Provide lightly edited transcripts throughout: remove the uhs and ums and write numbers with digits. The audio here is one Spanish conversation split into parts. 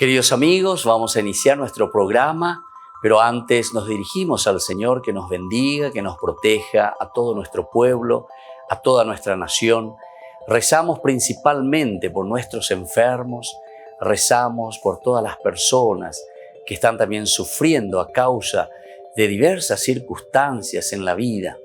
Queridos amigos, vamos a iniciar nuestro programa, pero antes nos dirigimos al Señor que nos bendiga, que nos proteja a todo nuestro pueblo, a toda nuestra nación. Rezamos principalmente por nuestros enfermos, rezamos por todas las personas que están también sufriendo a causa de diversas circunstancias en la vida,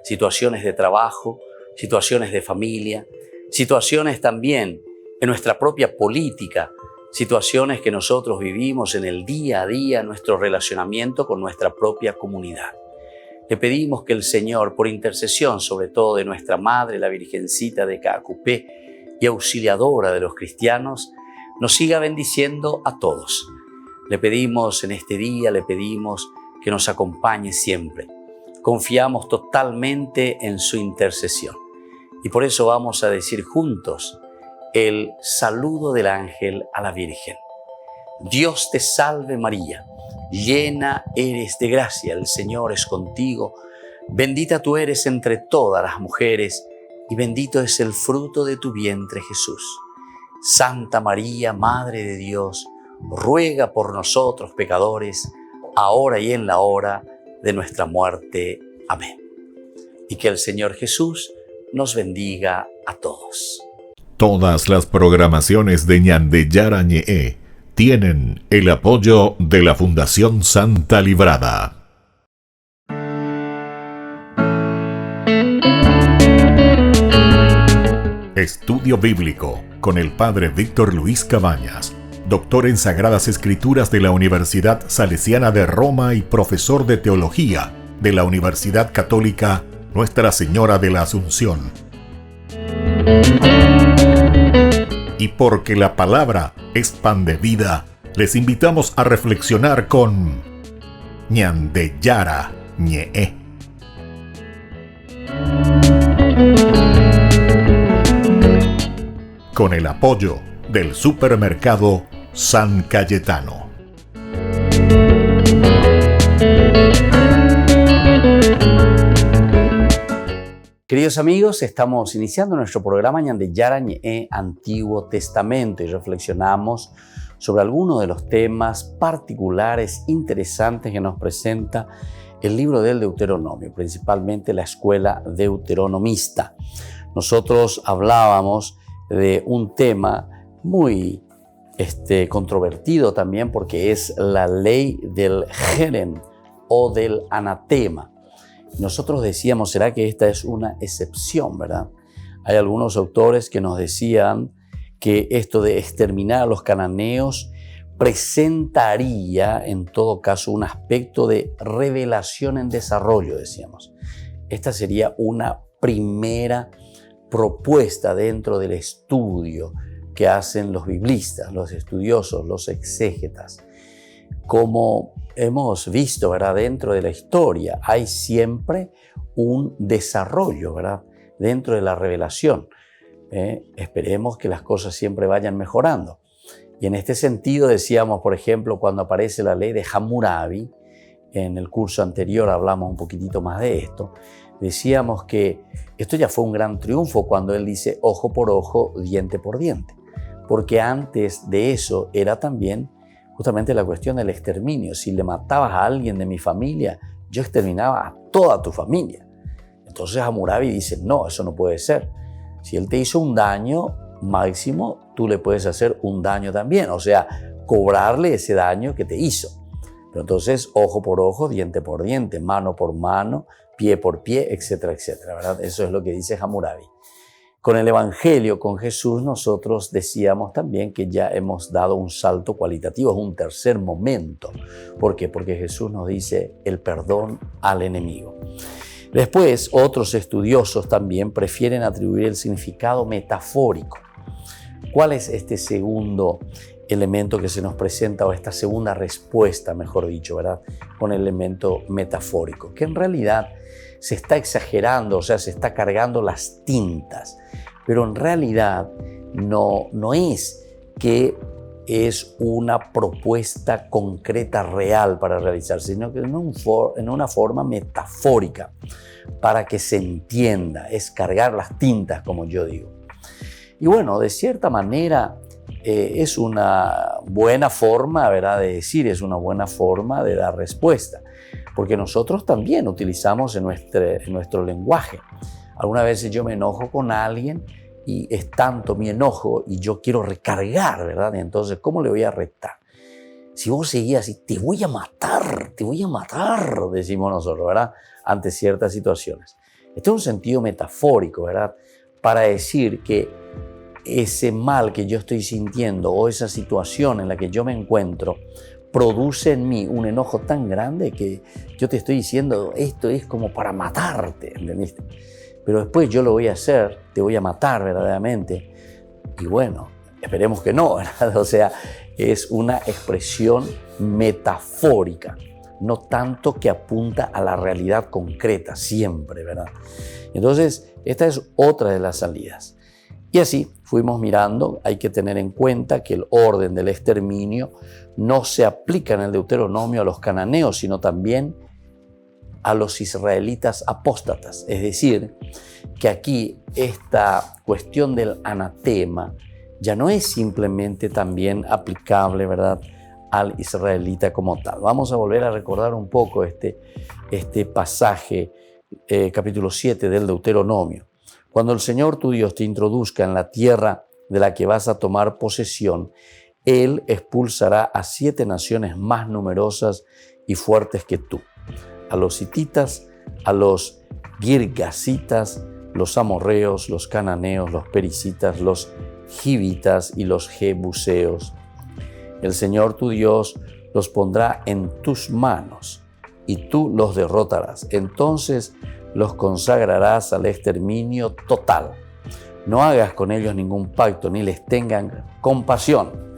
situaciones de trabajo, situaciones de familia, situaciones también en nuestra propia política, situaciones que nosotros vivimos en el día a día, nuestro relacionamiento con nuestra propia comunidad. Le pedimos que el Señor, por intercesión sobre todo de nuestra Madre, la Virgencita de Caacupé y auxiliadora de los cristianos, nos siga bendiciendo a todos. Le pedimos en este día, le pedimos que nos acompañe siempre. Confiamos totalmente en su intercesión. Y por eso vamos a decir juntos el saludo del ángel a la Virgen. Dios te salve María, llena eres de gracia, el Señor es contigo. Bendita tú eres entre todas las mujeres y bendito es el fruto de tu vientre Jesús. Santa María, Madre de Dios, ruega por nosotros pecadores, ahora y en la hora de nuestra muerte. Amén. Y que el Señor Jesús nos bendiga a todos. Todas las programaciones de Ñandeyara Ñe'e tienen el apoyo de la Fundación Santa Librada. Estudio Bíblico con el Padre Víctor Luis Cabañas, doctor en Sagradas Escrituras de la Universidad Salesiana de Roma y profesor de Teología de la Universidad Católica Nuestra Señora de la Asunción. Y porque la palabra es pan de vida, les invitamos a reflexionar con Ñandeyara Ñe'e. Con el apoyo del supermercado San Cayetano. Queridos amigos, estamos iniciando nuestro programa Ñandeyara Ñe'e Antiguo Testamento y reflexionamos sobre algunos de los temas particulares, interesantes que nos presenta el libro del Deuteronomio, principalmente la escuela deuteronomista. Nosotros hablábamos de un tema muy controvertido también porque es la ley del Jerem o del anatema. Nosotros decíamos, ¿será que esta es una excepción, verdad? Hay algunos autores que nos decían que esto de exterminar a los cananeos presentaría, en todo caso, un aspecto de revelación en desarrollo, decíamos. Esta sería una primera propuesta dentro del estudio que hacen los biblistas, los estudiosos, los exégetas. Como hemos visto, ¿verdad? Dentro de la historia hay siempre un desarrollo, ¿verdad? Dentro de la revelación. Esperemos que las cosas siempre vayan mejorando. Y en este sentido decíamos, por ejemplo, cuando aparece la ley de Hammurabi, en el curso anterior hablamos un poquitito más de esto, decíamos que esto ya fue un gran triunfo cuando él dice ojo por ojo, diente por diente. Porque antes de eso era también justamente la cuestión del exterminio. Si le matabas a alguien de mi familia, yo exterminaba a toda tu familia. Entonces Hammurabi dice, no, eso no puede ser. Si él te hizo un daño máximo, tú le puedes hacer un daño también. O sea, cobrarle ese daño que te hizo. Pero entonces, ojo por ojo, diente por diente, mano por mano, pie por pie, etcétera, etcétera, ¿verdad? Eso es lo que dice Hammurabi. Con el Evangelio, con Jesús, nosotros decíamos también que ya hemos dado un salto cualitativo, es un tercer momento. ¿Por qué? Porque Jesús nos dice el perdón al enemigo. Después, otros estudiosos también prefieren atribuir el significado metafórico. ¿Cuál es este segundo elemento que se nos presenta, o esta segunda respuesta, mejor dicho, ¿verdad? Con el elemento metafórico, que en realidad se está exagerando, o sea, se está cargando las tintas, pero en realidad no es que es una propuesta concreta, real para realizarse, sino que en una forma metafórica, para que se entienda, es cargar las tintas, como yo digo. Y bueno, de cierta manera, es una buena forma, ¿verdad?, de decir, es una buena forma de dar respuesta, porque nosotros también utilizamos en nuestro lenguaje. Algunas veces yo me enojo con alguien y es tanto mi enojo y yo quiero recargar, ¿verdad? Y entonces, ¿cómo le voy a retar? Si vos seguís así, te voy a matar, decimos nosotros, ¿verdad?, ante ciertas situaciones. Este es un sentido metafórico, ¿verdad?, para decir que ese mal que yo estoy sintiendo o esa situación en la que yo me encuentro produce en mí un enojo tan grande que yo te estoy diciendo, esto es como para matarte, ¿entendiste? Pero después yo lo voy a hacer, te voy a matar verdaderamente. Y bueno, esperemos que no, ¿verdad? O sea, es una expresión metafórica, no tanto que apunta a la realidad concreta siempre, ¿verdad? Entonces, esta es otra de las salidas. Y así fuimos mirando, hay que tener en cuenta que el orden del exterminio no se aplica en el Deuteronomio a los cananeos, sino también a los israelitas apóstatas. Es decir, que aquí esta cuestión del anatema ya no es simplemente también aplicable, ¿verdad?, al israelita como tal. Vamos a volver a recordar un poco este pasaje, capítulo 7 del Deuteronomio. Cuando el Señor tu Dios te introduzca en la tierra de la que vas a tomar posesión, Él expulsará a 7 naciones más numerosas y fuertes que tú: a los hititas, a los girgasitas, los amorreos, los cananeos, los pericitas, los givitas y los jebuseos. El Señor tu Dios los pondrá en tus manos y tú los derrotarás. Entonces los consagrarás al exterminio total. No hagas con ellos ningún pacto ni les tengan compasión.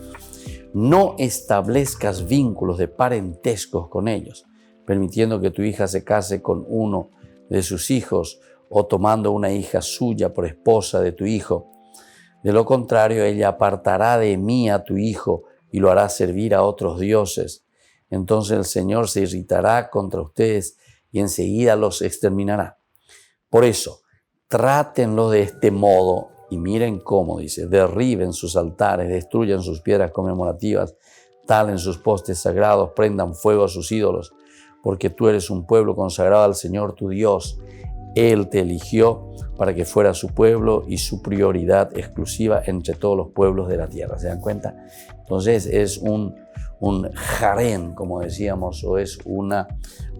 No establezcas vínculos de parentescos con ellos, permitiendo que tu hija se case con uno de sus hijos o tomando una hija suya por esposa de tu hijo. De lo contrario, ella apartará de mí a tu hijo y lo hará servir a otros dioses. Entonces el Señor se irritará contra ustedes y enseguida los exterminará. Por eso, trátenlo de este modo y miren cómo, dice: derriben sus altares, destruyan sus piedras conmemorativas, talen sus postes sagrados, prendan fuego a sus ídolos, porque tú eres un pueblo consagrado al Señor tu Dios. Él te eligió para que fuera su pueblo y su prioridad exclusiva entre todos los pueblos de la tierra. ¿Se dan cuenta? Entonces es un harén, como decíamos, o es una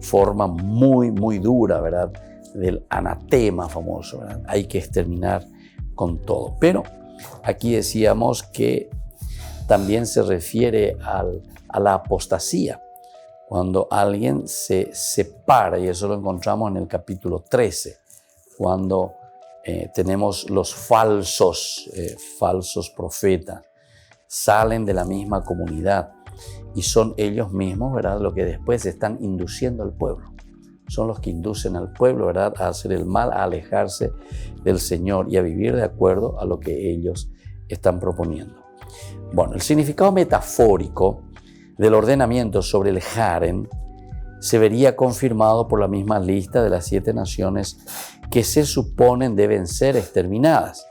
forma muy, muy dura, ¿verdad?, del anatema famoso, ¿verdad? Hay que exterminar con todo. Pero aquí decíamos que también se refiere a la apostasía, cuando alguien se separa, y eso lo encontramos en el capítulo 13, cuando tenemos los falsos profetas, salen de la misma comunidad y son ellos mismos, ¿verdad?, lo que después están induciendo al pueblo. Son los que inducen al pueblo, ¿verdad?, a hacer el mal, a alejarse del Señor y a vivir de acuerdo a lo que ellos están proponiendo. Bueno, el significado metafórico del ordenamiento sobre el harén se vería confirmado por la misma lista de las 7 naciones que se suponen deben ser exterminadas.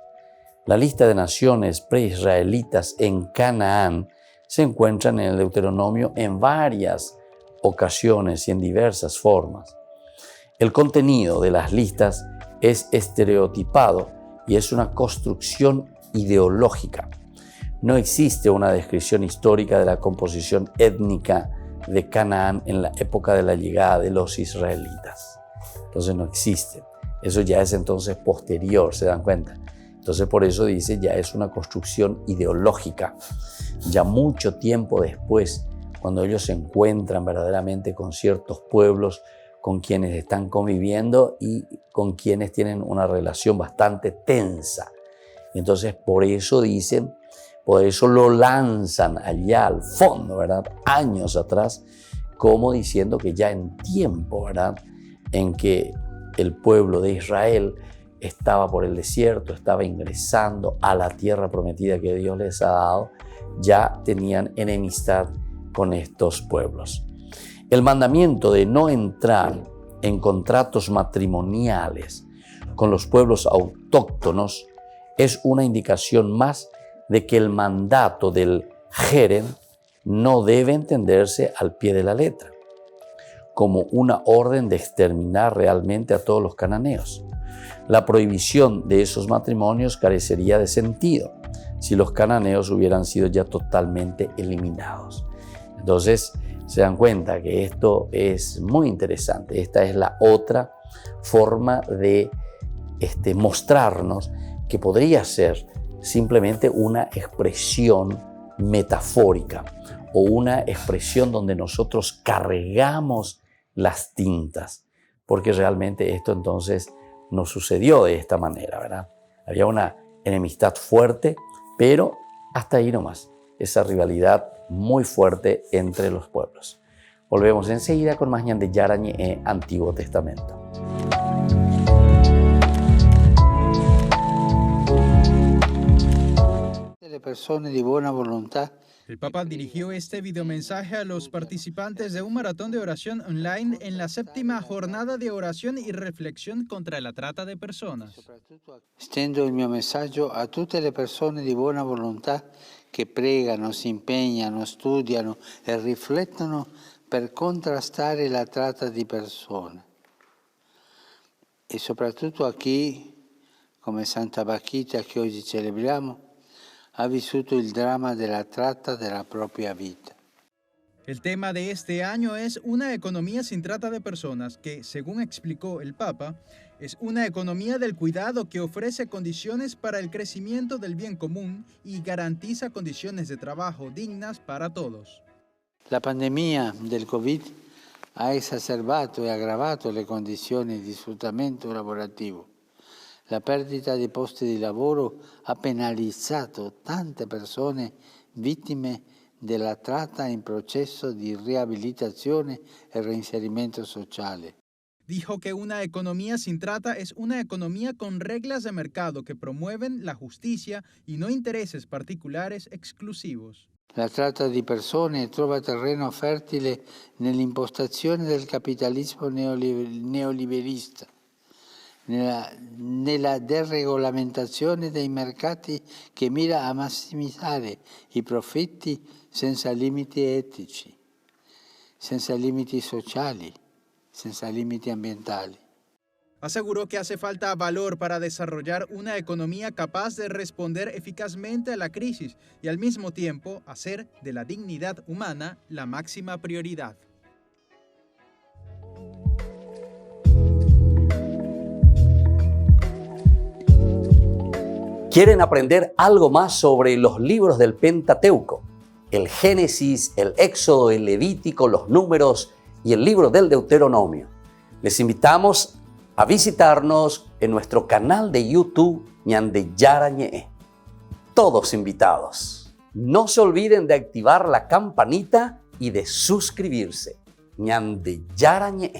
La lista de naciones preisraelitas en Canaán se encuentran en el Deuteronomio en varias ocasiones y en diversas formas. El contenido de las listas es estereotipado y es una construcción ideológica. No existe una descripción histórica de la composición étnica de Canaán en la época de la llegada de los israelitas. Entonces no existe. Eso ya es entonces posterior, ¿se dan cuenta? Entonces por eso dice, ya es una construcción ideológica. Ya mucho tiempo después, cuando ellos se encuentran verdaderamente con ciertos pueblos con quienes están conviviendo y con quienes tienen una relación bastante tensa. Entonces por eso dicen, por eso lo lanzan allá al fondo, ¿verdad?, años atrás, como diciendo que ya en tiempo, ¿verdad?, en que el pueblo de Israel estaba por el desierto, estaba ingresando a la tierra prometida que Dios les ha dado, ya tenían enemistad con estos pueblos. El mandamiento de no entrar en contratos matrimoniales con los pueblos autóctonos es una indicación más de que el mandato del Jeren no debe entenderse al pie de la letra, como una orden de exterminar realmente a todos los cananeos. La prohibición de esos matrimonios carecería de sentido si los cananeos hubieran sido ya totalmente eliminados. Entonces, se dan cuenta que esto es muy interesante. Esta es la otra forma de mostrarnos que podría ser simplemente una expresión metafórica o una expresión donde nosotros cargamos las tintas, porque realmente esto entonces no sucedió de esta manera, ¿verdad? Había una enemistad fuerte, pero hasta ahí nomás, esa rivalidad muy fuerte entre los pueblos. Volvemos enseguida con más Ñande Yarañe Antiguo Testamento. Persone di buona volontà. El Papa dirigió este videomensaje a los participantes de un maratón de oración online en la 7ª jornada de oración y reflexión contra la trata de personas. Stendo il mio messaggio a tutte le persone di buona volontà che pregano, si impegnano, studiano e riflettono per contrastare la tratta di persone. E soprattutto a chi, come Santa Bakhita che oggi celebriamo, ha vissuto il dramma della tratta della propria vita. El tema de este año es una economía sin trata de personas que, según explicó el Papa, es una economía del cuidado que ofrece condiciones para el crecimiento del bien común y garantiza condiciones de trabajo dignas para todos. La pandemia del Covid ha exacerbato e aggravato le condizioni di sfruttamento lavorativo. La perdita di posti di lavoro ha penalizzato tante persone vittime della tratta in processo di riabilitazione e reinserimento sociale. Dijo que una economía sin trata es una economía con reglas de mercado que promueven la justicia y no intereses particulares exclusivos. La tratta di persone trova terreno fertile nell'impostazione del capitalismo neoliberista, nella deregolamentazione dei mercati che mira a massimizzare i profitti senza limiti etici, senza limiti sociali, senza limiti ambientali. Aseguró que hace falta valor para desarrollar una economía capaz de responder eficazmente a la crisis y al mismo tiempo hacer de la dignidad humana la máxima prioridad. ¿Quieren aprender algo más sobre los libros del Pentateuco? El Génesis, el Éxodo, el Levítico, los Números y el libro del Deuteronomio. Les invitamos a visitarnos en nuestro canal de YouTube Ñande Yarañe. Todos invitados. No se olviden de activar la campanita y de suscribirse. Ñande Yarañe.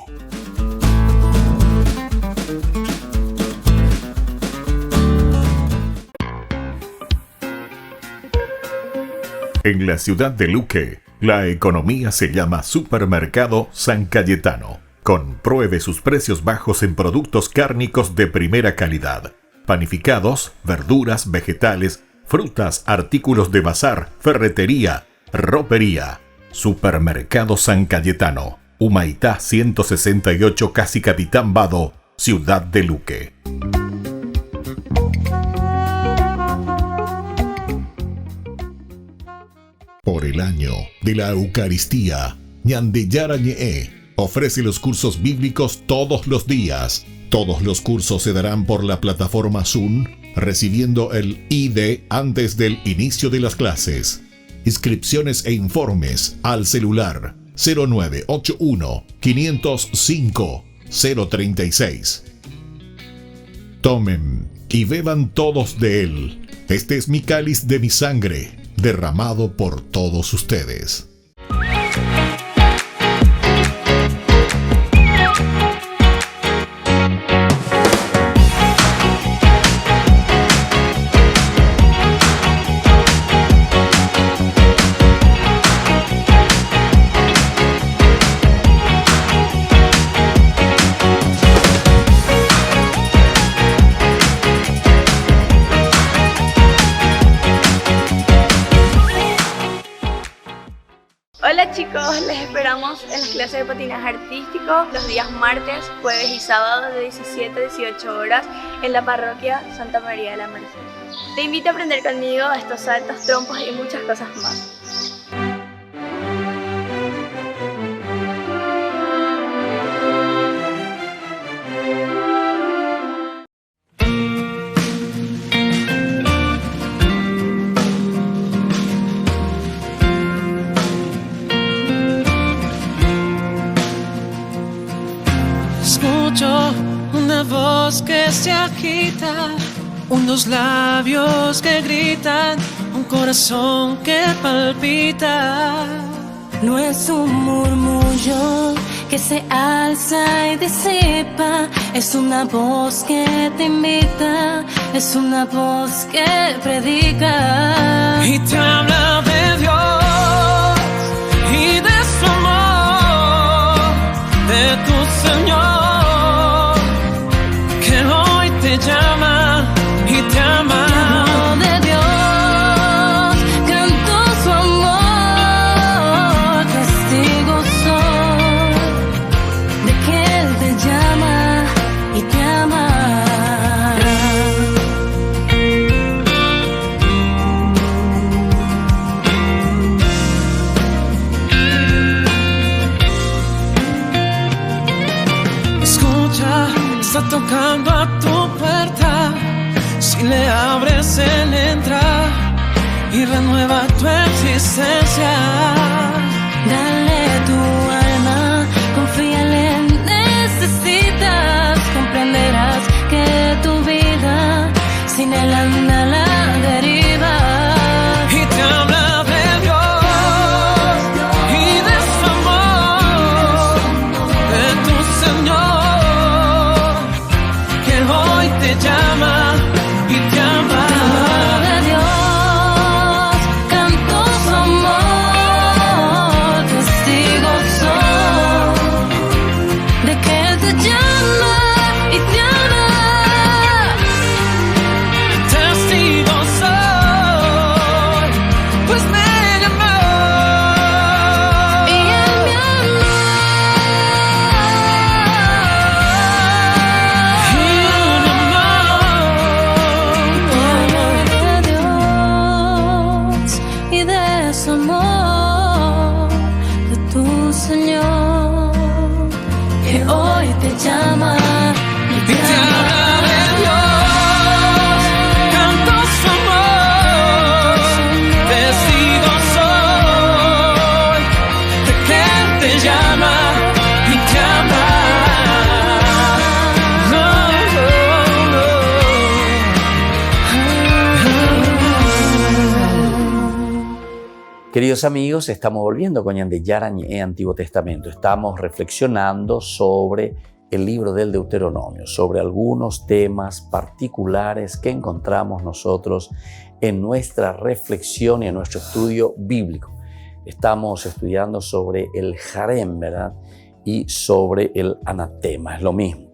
En la ciudad de Luque, la economía se llama Supermercado San Cayetano. Compruebe sus precios bajos en productos cárnicos de primera calidad. Panificados, verduras, vegetales, frutas, artículos de bazar, ferretería, ropería. Supermercado San Cayetano. Humaitá 168, Casi Capitán Vado, ciudad de Luque. Por el año de la Eucaristía, Ñande Yarañe ofrece los cursos bíblicos todos los días. Todos los cursos se darán por la plataforma Zoom, recibiendo el ID antes del inicio de las clases. Inscripciones e informes al celular 0981 505 036. Tomen y beban todos de él. Este es mi cáliz de mi sangre, derramado por todos ustedes. Hola chicos, les esperamos en las clases de patinaje artístico los días martes, jueves y sábados de 17 a 18 horas en la parroquia Santa María de la Merced. Te invito a aprender conmigo estos saltos, trompos y muchas cosas más. Escucho una voz que se agita, unos labios que gritan, un corazón que palpita. No es un murmullo que se alza y disipa, es una voz que te invita, es una voz que predica. Y te habla de Dios y de su amor, de tu Señor, que hoy te llama y te ama. Hablo de Dios, canto su amor, testigo soy de que Él te llama y te ama. Escucha, está tocando a tu puerta. Si le abres, Él entra y renueva tu existencia. Dale tu alma, confíale, necesitas, comprenderás que tu vida sin Él anda a la deriva. Y te habla de Dios y de su amor, de tu Señor, que hoy te llama y te ama. Hablo de Dios, canto su amor, testigo soy de que Él te llama y te ama. Testigo soy, pues me llamó Y Él me amó. y me amó. Hablo de Dios y de su amor, de tu Señor, que hoy te llama y Y te te ama. habla de Dios, canto su amor, testigo soy de que Él te llama y te ama. No, Queridos amigos, estamos volviendo con Yandeyaran en Antiguo Testamento. Estamos reflexionando sobre el libro del Deuteronomio, sobre algunos temas particulares que encontramos nosotros en nuestra reflexión y en nuestro estudio bíblico. Estamos estudiando sobre el harem, ¿verdad? Y sobre el anatema, es lo mismo.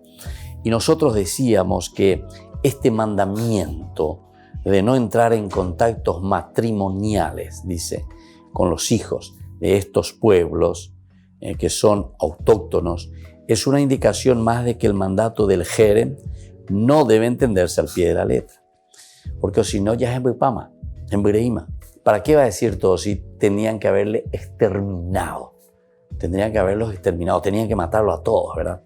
Y nosotros decíamos que este mandamiento de no entrar en contactos matrimoniales, dice, con los hijos de estos pueblos que son autóctonos, es una indicación más de que el mandato del jerem no debe entenderse al pie de la letra. Porque si no, ya es en Buipama, en Bureima. ¿Para qué va a decir todo si tenían que haberle exterminado? Tendrían que haberlos exterminado, tenían que matarlo a todos, ¿verdad?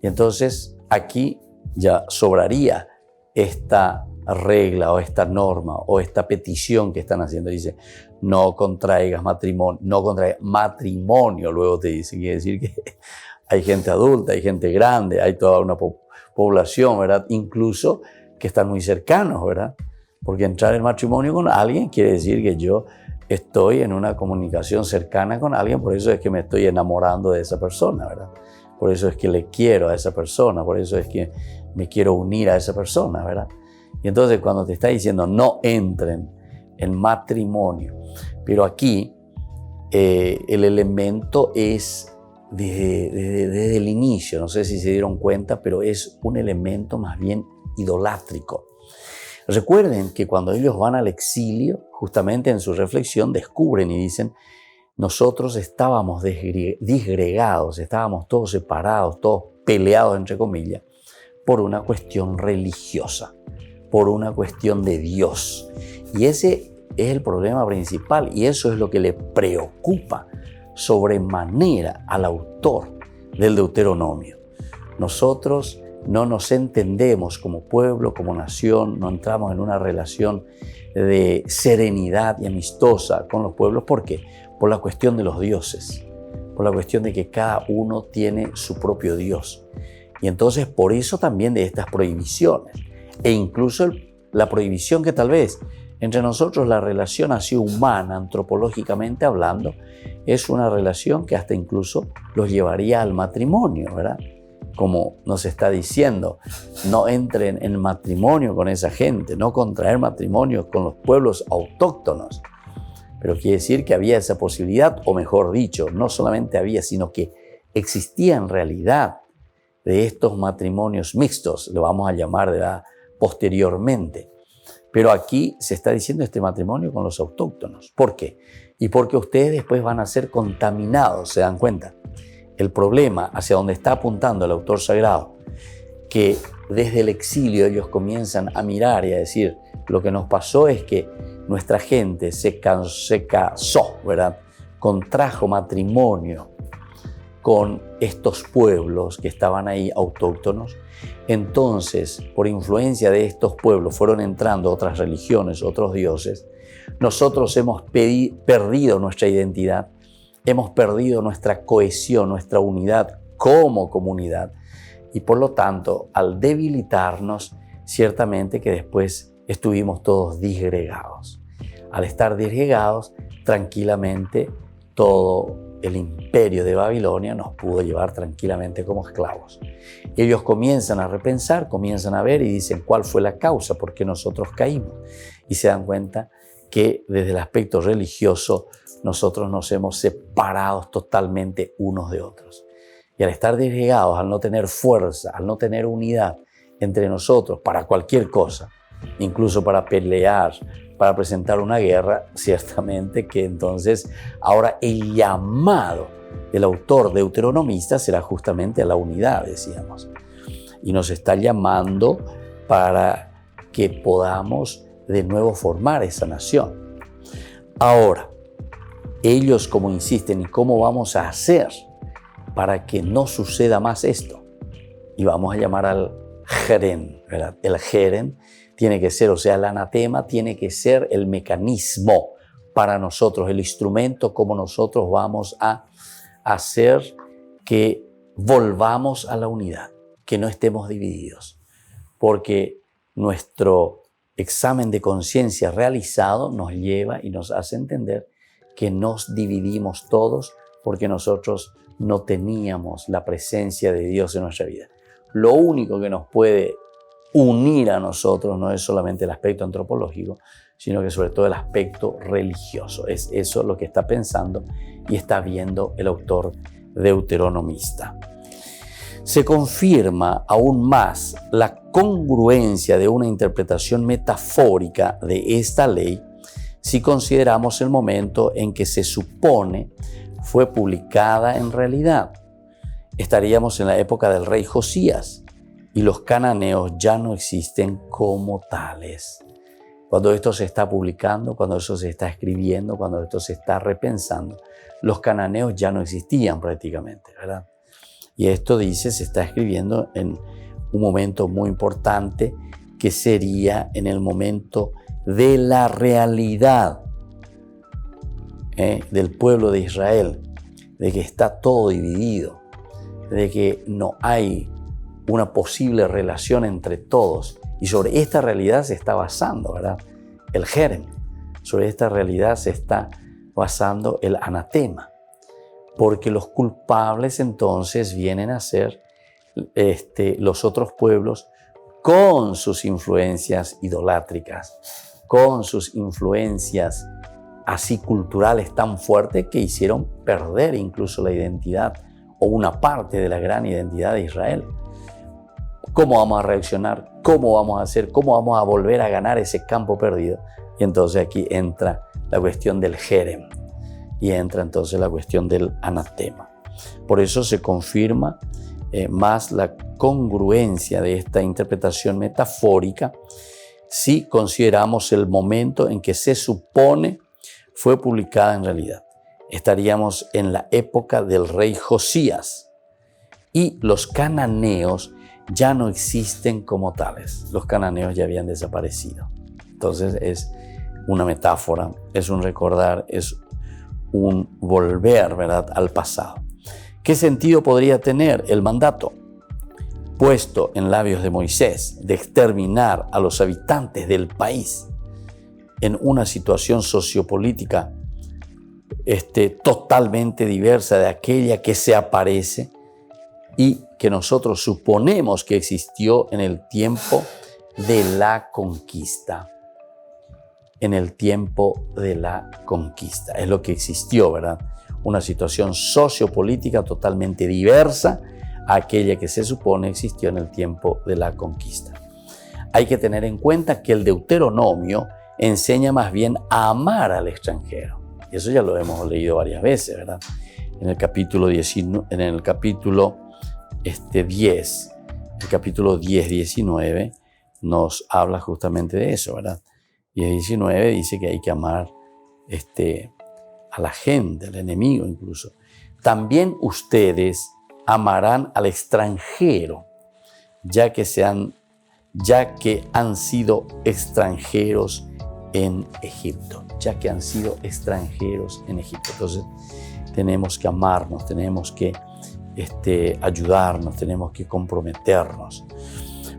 Y entonces aquí ya sobraría esta regla o esta norma o esta petición que están haciendo. Dice, no contraigas matrimonio, no contraigas matrimonio, luego te dice, quiere decir que hay gente adulta, hay gente grande, hay toda una población, ¿verdad? Incluso que están muy cercanos, ¿verdad? Porque entrar en matrimonio con alguien quiere decir que yo estoy en una comunicación cercana con alguien, por eso es que me estoy enamorando de esa persona, ¿verdad? Por eso es que le quiero a esa persona, por eso es que me quiero unir a esa persona, ¿verdad? Y entonces cuando te está diciendo no entren en matrimonio, pero aquí el elemento es desde el inicio, no sé si se dieron cuenta, pero es un elemento más bien idolátrico. Recuerden que cuando ellos van al exilio, justamente en su reflexión descubren y dicen, nosotros estábamos disgregados, estábamos todos separados, todos peleados, entre comillas, por una cuestión religiosa, por una cuestión de Dios. Y ese es el problema principal, y eso es lo que le preocupa sobremanera al autor del Deuteronomio. Nosotros no nos entendemos como pueblo, como nación, no entramos en una relación de serenidad y amistosa con los pueblos. ¿Por qué? Por la cuestión de los dioses, por la cuestión de que cada uno tiene su propio Dios. Y entonces por eso también de estas prohibiciones, e incluso la prohibición que tal vez entre nosotros la relación así humana, antropológicamente hablando, es una relación que hasta incluso los llevaría al matrimonio, ¿verdad? Como nos está diciendo, no entren en matrimonio con esa gente, no contraer matrimonio con los pueblos autóctonos. Pero quiere decir que había esa posibilidad, o mejor dicho, no solamente había, sino que existía en realidad de estos matrimonios mixtos, lo vamos a llamar, ¿verdad?, posteriormente. Pero aquí se está diciendo este matrimonio con los autóctonos. ¿Por qué? Y porque ustedes después van a ser contaminados, ¿se dan cuenta? El problema hacia donde está apuntando el autor sagrado, que desde el exilio ellos comienzan a mirar y a decir, lo que nos pasó es que nuestra gente se casó, ¿verdad?, contrajo matrimonio con estos pueblos que estaban ahí autóctonos. Entonces, por influencia de estos pueblos fueron entrando otras religiones, otros dioses. Nosotros hemos perdido nuestra identidad, hemos perdido nuestra cohesión, nuestra unidad como comunidad. Y por lo tanto, al debilitarnos, ciertamente que después estuvimos todos disgregados. Al estar disgregados, tranquilamente todo el imperio de Babilonia nos pudo llevar tranquilamente como esclavos. Ellos comienzan a repensar, comienzan a ver y dicen cuál fue la causa, por qué nosotros caímos. Y se dan cuenta que desde el aspecto religioso nosotros nos hemos separado totalmente unos de otros. Y al estar disgregados, al no tener fuerza, al no tener unidad entre nosotros para cualquier cosa, incluso para pelear, para presentar una guerra, ciertamente que entonces ahora el llamado del autor deuteronomista será justamente a la unidad, decíamos. Y nos está llamando para que podamos de nuevo formar esa nación. Ahora, ellos como insisten, ¿y cómo vamos a hacer para que no suceda más esto? Y vamos a llamar al Jerem, ¿verdad? El Jerem tiene que ser, o sea, el anatema tiene que ser el mecanismo para nosotros, el instrumento como nosotros vamos a hacer que volvamos a la unidad, que no estemos divididos, porque nuestro examen de conciencia realizado nos lleva y nos hace entender que nos dividimos todos porque nosotros no teníamos la presencia de Dios en nuestra vida. Lo único que nos puede unir a nosotros no es solamente el aspecto antropológico, sino que sobre todo el aspecto religioso. Es eso lo que está pensando y está viendo el autor deuteronomista. Se confirma aún más la congruencia de una interpretación metafórica de esta ley si consideramos el momento en que se supone fue publicada en realidad. Estaríamos en la época del rey Josías y los cananeos ya no existen como tales. Cuando esto se está publicando, cuando eso se está escribiendo, cuando esto se está repensando, los cananeos ya no existían prácticamente, ¿verdad? Y esto dice, se está escribiendo en un momento muy importante que sería en el momento de la realidad del pueblo de Israel, de que está todo dividido, de que no hay una posible relación entre todos. Y sobre esta realidad se está basando, ¿verdad?, el Jerem. Sobre esta realidad se está basando el anatema. Porque los culpables entonces vienen a ser los otros pueblos con sus influencias idolátricas, con sus influencias así culturales tan fuertes que hicieron perder incluso la identidad o una parte de la gran identidad de Israel. ¿Cómo vamos a reaccionar? ¿Cómo vamos a hacer? ¿Cómo vamos a volver a ganar ese campo perdido? Y entonces aquí entra la cuestión del Jerem. y entra entonces la cuestión del anatema. Por eso se confirma más la congruencia de esta interpretación metafórica si consideramos el momento en que se supone fue publicada en realidad. Estaríamos en la época del rey Josías y los cananeos ya no existen como tales. Los cananeos ya habían desaparecido. Entonces es una metáfora, es un recordar, es un volver, ¿verdad?, al pasado. ¿Qué sentido podría tener el mandato puesto en labios de Moisés de exterminar a los habitantes del país en una situación sociopolítica totalmente diversa de aquella que se aparece y que nosotros suponemos que existió en el tiempo de la conquista? En el tiempo de la conquista. Es lo que existió, ¿verdad? Una situación sociopolítica totalmente diversa a aquella que se supone existió en el tiempo de la conquista. Hay que tener en cuenta que el Deuteronomio enseña más bien a amar al extranjero. Y eso ya lo hemos leído varias veces, ¿verdad? En el capítulo 10, el capítulo 10-19 nos habla justamente de eso, ¿verdad? Y el 19 dice que hay que amar a la gente, al enemigo incluso. También ustedes amarán al extranjero, ya que han sido extranjeros en Egipto. Ya que han sido extranjeros en Egipto. Entonces tenemos que amarnos, tenemos que ayudarnos, tenemos que comprometernos.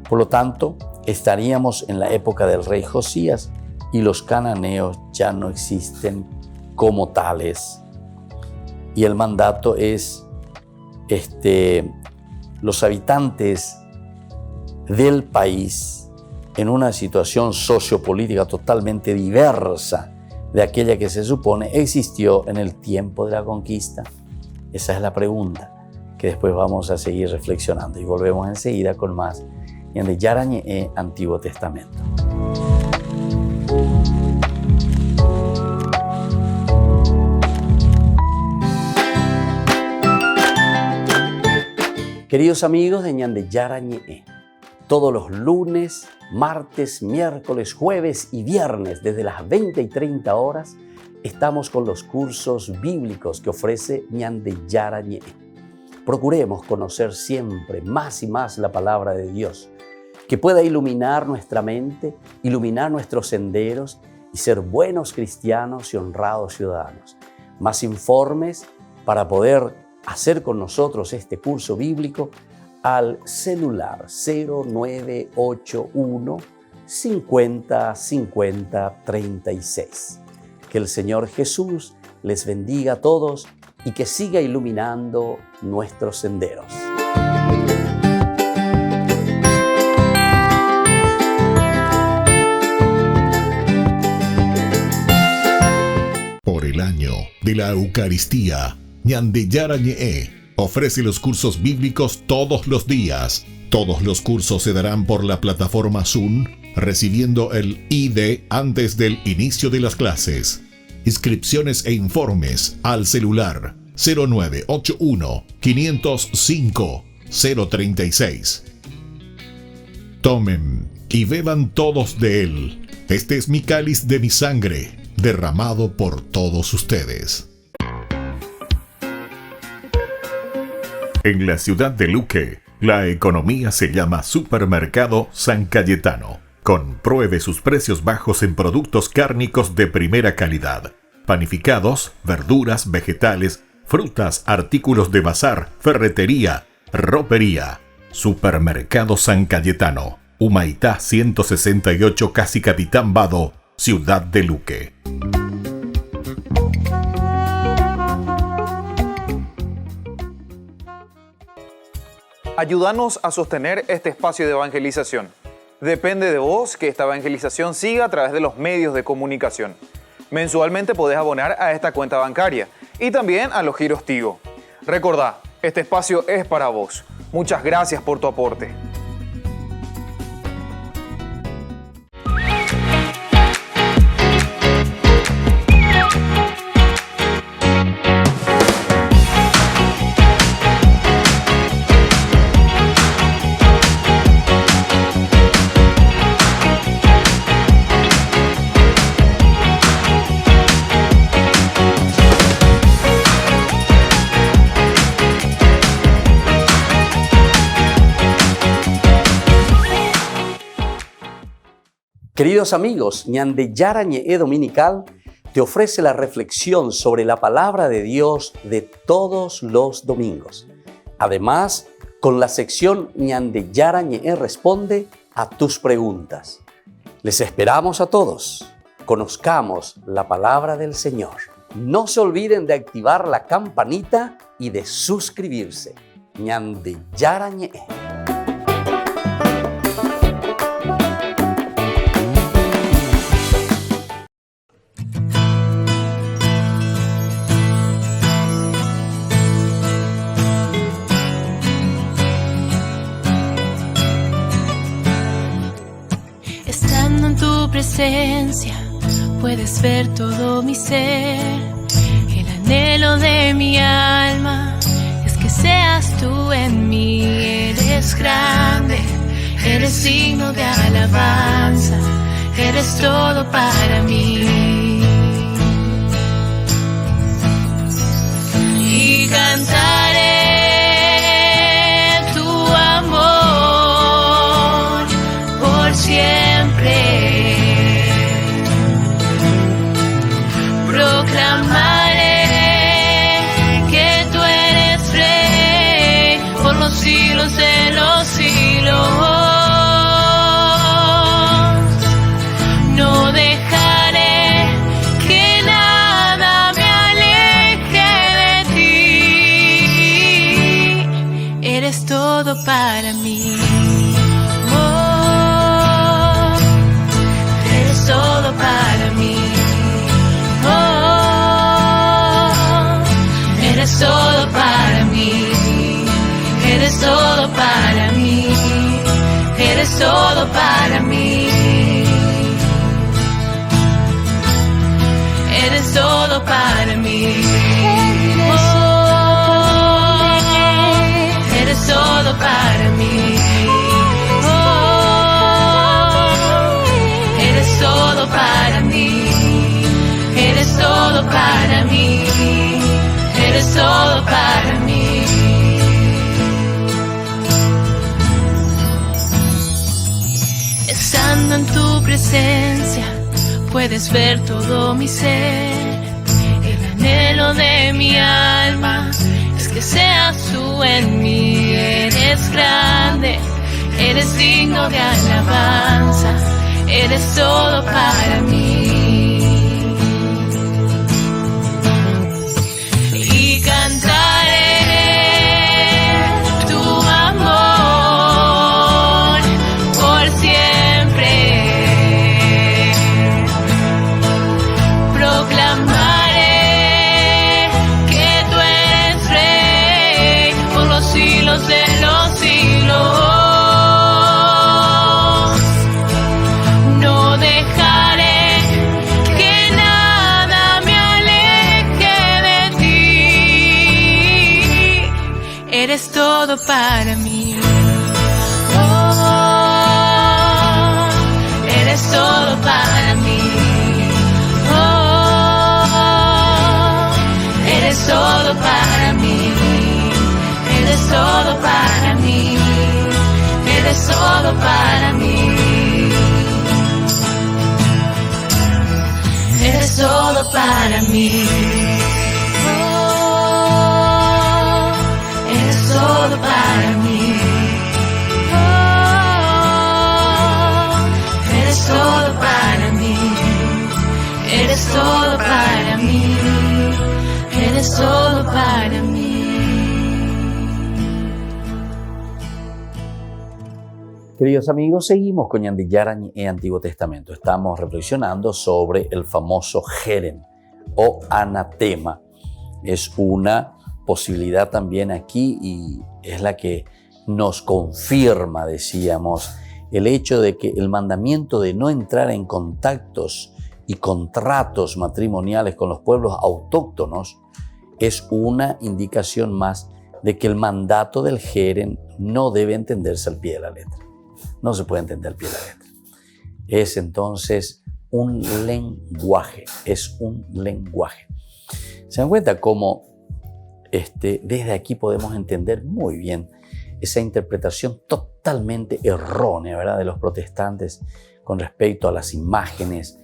Por lo tanto, estaríamos en la época del rey Josías y los cananeos ya no existen como tales. Y el mandato es los habitantes del país en una situación sociopolítica totalmente diversa de aquella que se supone existió en el tiempo de la conquista. Esa es la pregunta que después vamos a seguir reflexionando y volvemos enseguida con más Ñande Yarañe'e Antiguo Testamento. Queridos amigos de Ñande Yarañe'e, todos los lunes, martes, miércoles, jueves y viernes desde las 20 y 30 horas estamos con los cursos bíblicos que ofrece Ñande Yarañe'e. Procuremos conocer siempre más y más la palabra de Dios, que pueda iluminar nuestra mente, iluminar nuestros senderos y ser buenos cristianos y honrados ciudadanos. Más informes para poder hacer con nosotros este curso bíblico al celular 0981 50 50 36. Que el Señor Jesús les bendiga a todos y que siga iluminando nuestros senderos. Por el año de la Eucaristía, Ñande Yarañe'e ofrece los cursos bíblicos todos los días. Todos los cursos se darán por la plataforma Zoom, recibiendo el ID antes del inicio de las clases. Inscripciones e informes al celular 0981 505 036. Tomen y beban todos de él. Este es mi cáliz de mi sangre, derramado por todos ustedes. En la ciudad de Luque, la economía se llama Supermercado San Cayetano. Compruebe sus precios bajos en productos cárnicos de primera calidad. Panificados, verduras, vegetales, frutas, artículos de bazar, ferretería, ropería. Supermercado San Cayetano, Humaitá 168, Casi Capitán Vado, ciudad de Luque. Ayúdanos a sostener este espacio de evangelización. Depende de vos que esta evangelización siga a través de los medios de comunicación. Mensualmente podés abonar a esta cuenta bancaria y también a los giros Tigo. Recordá, este espacio es para vos. Muchas gracias por tu aporte. Queridos amigos, Ñandeyara Ñe'e Dominical te ofrece la reflexión sobre la palabra de Dios de todos los domingos. Además, con la sección Ñandeyara Ñe'e responde a tus preguntas. Les esperamos a todos. Conozcamos la palabra del Señor. No se olviden de activar la campanita y de suscribirse. Ñandeyara Ñe'e. Estando en tu presencia, puedes ver todo mi ser. El anhelo de mi alma es que seas tú en mí. Eres grande, eres digno de alabanza, eres todo para mí. Y cantaré tu amor por siempre. Proclamaré que tú eres rey por los siglos de los siglos. No dejaré que nada me aleje de ti. Eres todo para mí. Oh, eres todo para mí. Eres todo para mí, eres todo para mí, eres todo para mí, eres todo para mí, oh, eres todo para mí, oh, eres todo para mí, eres todo para mí. Eres todo para mí. Estando en tu presencia, puedes ver todo mi ser. El anhelo de mi alma es que seas tú en mí. Eres grande, eres digno de alabanza, eres todo para mí. Cantaré tu amor por siempre. Proclamaré que tú eres rey por los siglos de los siglos. No dejaré que nada me aleje de ti. Eres todo para mí. Oh, eres todo para mí. Oh, eres todo para mí. Eres todo para mí. Eres todo para mí. Eres todo para mí. Todo para mí, oh, eres todo para mí, eres todo para mí, eres todo para mí. Queridos amigos, seguimos con Ñandeyara Ñe'e Antiguo Testamento. Estamos reflexionando sobre el famoso Jerem o anatema. Es una posibilidad también aquí y es la que nos confirma, decíamos, el hecho de que el mandamiento de no entrar en contactos y contratos matrimoniales con los pueblos autóctonos es una indicación más de que el mandato del Jerem no debe entenderse al pie de la letra. No se puede entender al pie de la letra. Es entonces un lenguaje, es un lenguaje. ¿Se dan cuenta cómo desde aquí podemos entender muy bien esa interpretación totalmente errónea, ¿verdad?, de los protestantes con respecto a las imágenes,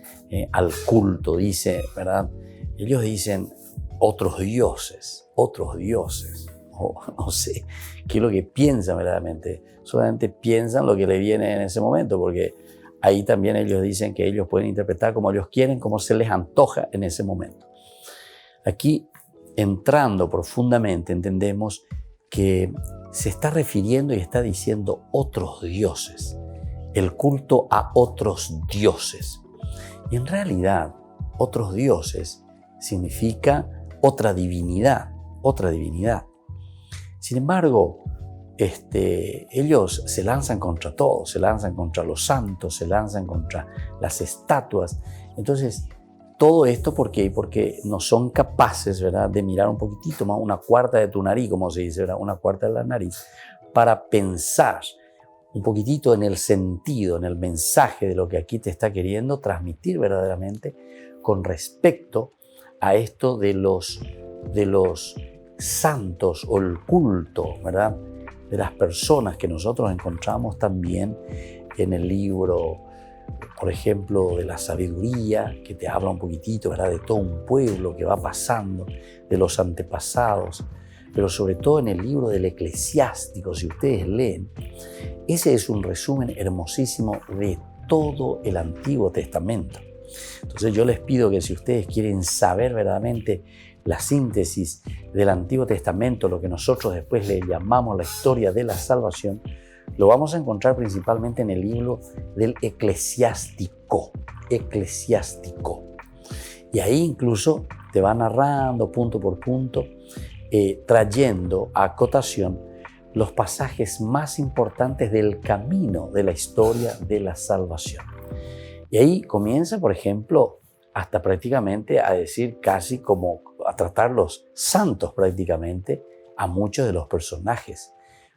al culto, dice, ¿verdad? Ellos dicen otros dioses, o no sé qué es lo que piensan verdaderamente. Solamente piensan lo que le viene en ese momento, porque ahí también ellos dicen que ellos pueden interpretar como ellos quieren, como se les antoja en ese momento. Aquí, entrando profundamente, entendemos que se está refiriendo y está diciendo otros dioses, el culto a otros dioses. Y en realidad, otros dioses significa otra divinidad. Sin embargo, ellos se lanzan contra todo, se lanzan contra los santos, se lanzan contra las estatuas. Entonces, todo esto, ¿por qué? Porque no son capaces, ¿verdad?, de mirar un poquitito más, una cuarta de tu nariz, como se dice, ¿verdad?, una cuarta de la nariz, para pensar un poquitito en el sentido, en el mensaje de lo que aquí te está queriendo transmitir verdaderamente con respecto a esto de los santos o el culto, ¿verdad?, de las personas que nosotros encontramos también en el libro, por ejemplo, de la sabiduría, que te habla un poquitito, ¿verdad?, de todo un pueblo que va pasando, de los antepasados, pero sobre todo en el libro del Eclesiástico, si ustedes leen, ese es un resumen hermosísimo de todo el Antiguo Testamento. Entonces yo les pido que si ustedes quieren saber verdaderamente la síntesis del Antiguo Testamento, lo que nosotros después le llamamos la historia de la salvación, lo vamos a encontrar principalmente en el libro del Eclesiástico. Y ahí incluso te va narrando punto por punto, trayendo a acotación los pasajes más importantes del camino de la historia de la salvación. Y ahí comienza, por ejemplo, hasta prácticamente a decir casi como a tratar los santos prácticamente a muchos de los personajes.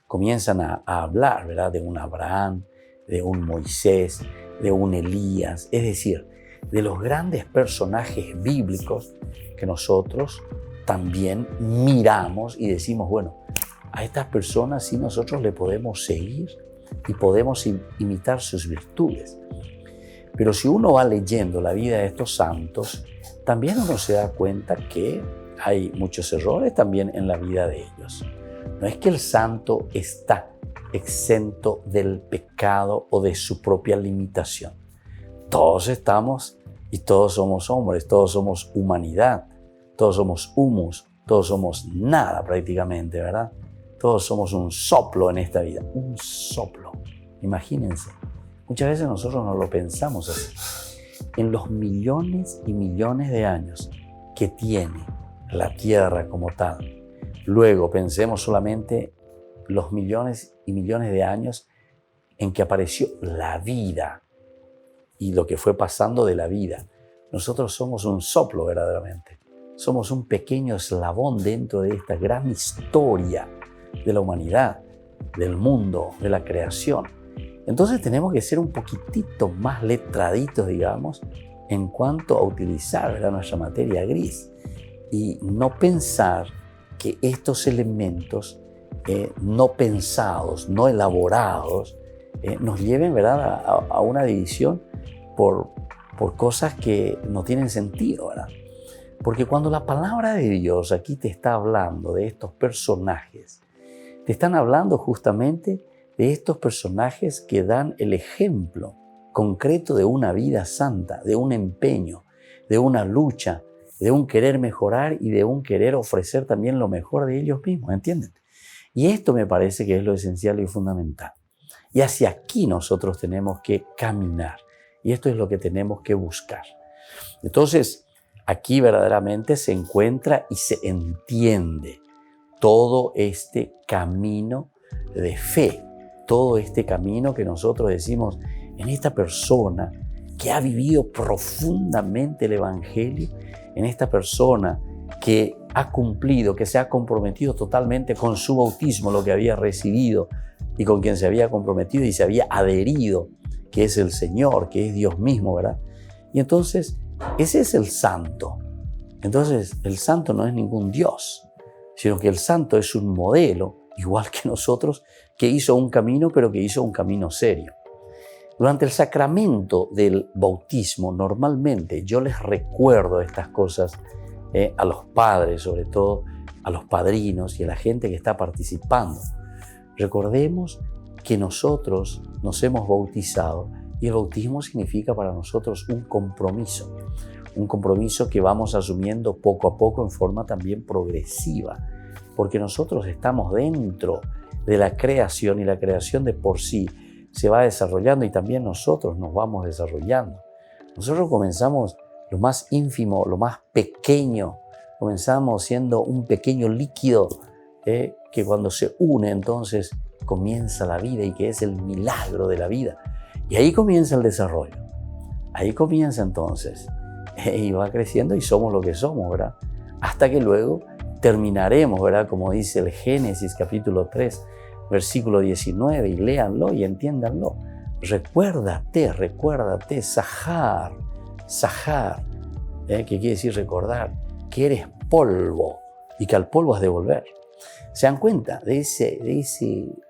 Comienzan a hablar, ¿verdad?, de un Abraham, de un Moisés, de un Elías, es decir, de los grandes personajes bíblicos que nosotros también miramos y decimos, bueno, a estas personas sí nosotros le podemos seguir y podemos imitar sus virtudes. Pero si uno va leyendo la vida de estos santos, también uno se da cuenta que hay muchos errores también en la vida de ellos. No es que el santo está exento del pecado o de su propia limitación. Todos estamos y todos somos hombres, todos somos humanidad, todos somos humus, todos somos nada prácticamente, ¿verdad? Todos somos un soplo en esta vida, un soplo. Imagínense, muchas veces nosotros no lo pensamos así. En los millones y millones de años que tiene la Tierra como tal, luego pensemos solamente los millones y millones de años en que apareció la vida y lo que fue pasando de la vida. Nosotros somos un soplo verdaderamente. Somos un pequeño eslabón dentro de esta gran historia de la humanidad, del mundo, de la creación. Entonces tenemos que ser un poquitito más letraditos, digamos, en cuanto a utilizar, ¿verdad?, nuestra materia gris y no pensar que estos elementos no pensados, no elaborados, nos lleven, ¿verdad?, a una división por cosas que no tienen sentido, ¿verdad? Porque cuando la palabra de Dios aquí te está hablando de estos personajes, te están hablando justamente de estos personajes que dan el ejemplo concreto de una vida santa, de un empeño, de una lucha, de un querer mejorar y de un querer ofrecer también lo mejor de ellos mismos, ¿entienden? Y esto me parece que es lo esencial y fundamental. Y hacia aquí nosotros tenemos que caminar. Y esto es lo que tenemos que buscar. Entonces, aquí verdaderamente se encuentra y se entiende todo este camino de fe, todo este camino que nosotros decimos en esta persona que ha vivido profundamente el Evangelio, en esta persona que ha cumplido, que se ha comprometido totalmente con su bautismo, lo que había recibido y con quien se había comprometido y se había adherido, que es el Señor, que es Dios mismo, ¿verdad? Y entonces, ese es el santo. Entonces, el santo no es ningún Dios, sino que el santo es un modelo, igual que nosotros, que hizo un camino, pero que hizo un camino serio. Durante el sacramento del bautismo, normalmente yo les recuerdo estas cosas a los padres, sobre todo a los padrinos y a la gente que está participando. Recordemos que nosotros nos hemos bautizado y el bautismo significa para nosotros un compromiso que vamos asumiendo poco a poco en forma también progresiva, porque nosotros estamos dentro de la creación y la creación de por sí se va desarrollando y también nosotros nos vamos desarrollando. Nosotros comenzamos lo más ínfimo, lo más pequeño, comenzamos siendo un pequeño líquido que cuando se une entonces comienza la vida y que es el milagro de la vida. Y ahí comienza el desarrollo. Ahí comienza entonces y va creciendo y somos lo que somos, ¿verdad? Hasta que luego terminaremos, ¿verdad? Como dice el Génesis capítulo 3, versículo 19, y léanlo y entiéndanlo. Recuérdate, Sahar, que quiere decir recordar, que eres polvo y que al polvo has de volver. ¿Se dan cuenta de ese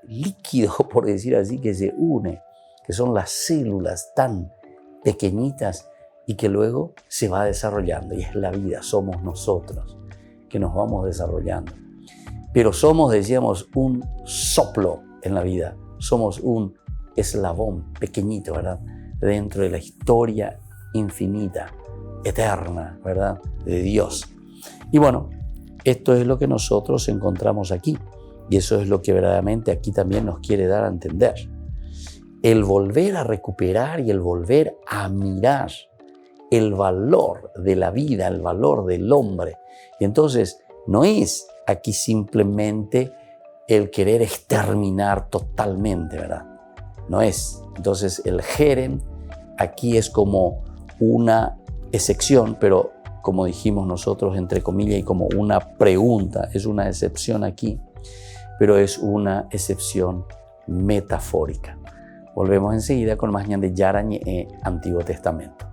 líquido, por decir así, que se une, que son las células tan pequeñitas y que luego se va desarrollando? Y es la vida, somos nosotros que nos vamos desarrollando. Pero somos, decíamos, un soplo en la vida. Somos un eslabón pequeñito, ¿verdad? Dentro de la historia infinita, eterna, ¿verdad? De Dios. Y bueno, esto es lo que nosotros encontramos aquí. Y eso es lo que verdaderamente aquí también nos quiere dar a entender. El volver a recuperar y el volver a mirar el valor de la vida, el valor del hombre. Y entonces no es aquí simplemente el querer exterminar totalmente, ¿verdad? No es. Entonces el Jerem aquí es como una excepción, pero como dijimos nosotros, entre comillas, y como una pregunta, es una excepción aquí, pero es una excepción metafórica. Volvemos enseguida con más ñan de Yarañe Antiguo Testamento.